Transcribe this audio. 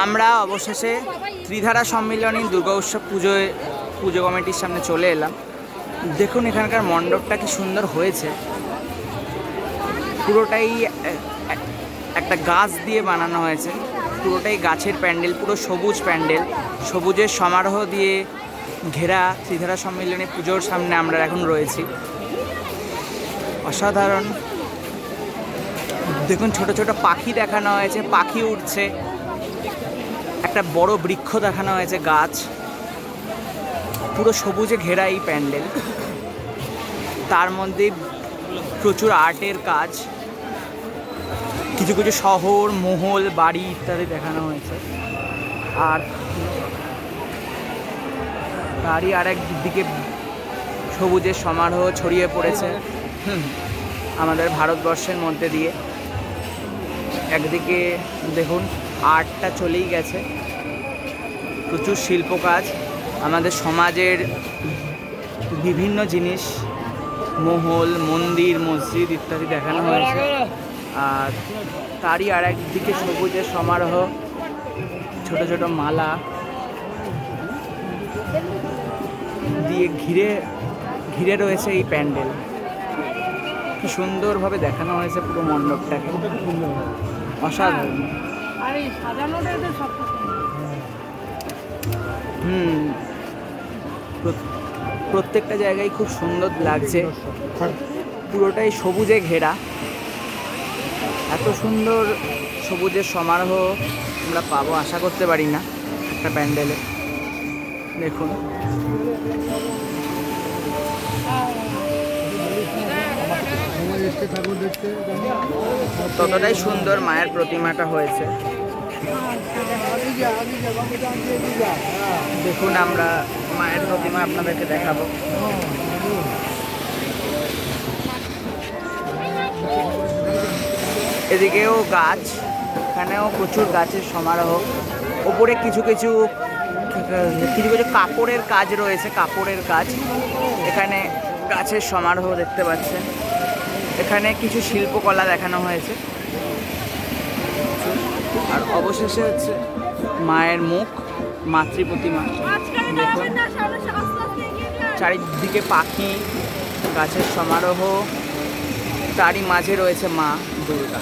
আমরা অবশেষে ত্রিধারা সম্মিলনী দুর্গা উৎসব পুজো কমিটির সামনে চলে এলাম। দেখুন এখানকার মণ্ডপটা কি সুন্দর হয়েছে। পুরোটাই একটা গাছ দিয়ে বানানো হয়েছে, পুরোটাই গাছের প্যান্ডেল, পুরো সবুজ প্যান্ডেল, সবুজের সমারোহ দিয়ে ঘেরা ত্রিধারা সম্মিলনী পুজোর সামনে আমরা এখন রয়েছি। অসাধারণ। দেখুন ছোট ছোট পাখি দেখানো হয়েছে, পাখি উঠছে, একটা বড় বৃক্ষ দেখানো হয়েছে, গাছ, পুরো সবুজে ঘেরা এই প্যান্ডেল। তার মধ্যে প্রচুর আর্টের কাজ, কিছু কিছু শহর, মহল, বাড়ি ইত্যাদি দেখানো হয়েছে। আর তারই আরেক দিকে সবুজের সমারোহ ছড়িয়ে পড়েছে আমাদের ভারতবর্ষের মধ্যে দিয়ে। একদিকে দেখুন আর্টটা চলেই গেছে, প্রচুর শিল্প কাজ, আমাদের সমাজের বিভিন্ন জিনিস, মহল, মন্দির, মসজিদ ইত্যাদি দেখানো হয়েছে। আর তারই আর একদিকে সবুজের সমারোহ, ছোট ছোট মালা দিয়ে ঘিরে রয়েছে এই প্যান্ডেল। কি সুন্দরভাবে দেখানো হয়েছে পুরো মণ্ডপটাকে, অসাধারণ। প্রত্যেকটা জায়গায় খুব সুন্দর লাগছে, পুরোটাই সবুজে ঘেরা। এত সুন্দর সবুজের সমারোহ আমরা পাবো আশা করতে পারি না একটা প্যান্ডেলে। দেখুন ততটাই সুন্দর মায়ের প্রতিমাটা হয়েছে। দেখুন আমরা মায়ের প্রতিমা আপনাদেরকে দেখাবো। এদিকেও গাছ, এখানেও প্রচুর গাছের সমারোহ। ওপরে কিছু কিছু কাপড়ের কাজ রয়েছে, কাপড়ের কাজ। এখানে গাছের সমারোহ দেখতে পাচ্ছেন। এখানে কিছু শিল্পকলা দেখানো হয়েছে। আর অবশেষে হচ্ছে মায়ের মুখ, মাতৃ প্রতিমা। দেখুন চারিদিকে পাখি, গাছের সমারোহ, তারই মাঝে রয়েছে মা দুর্গা।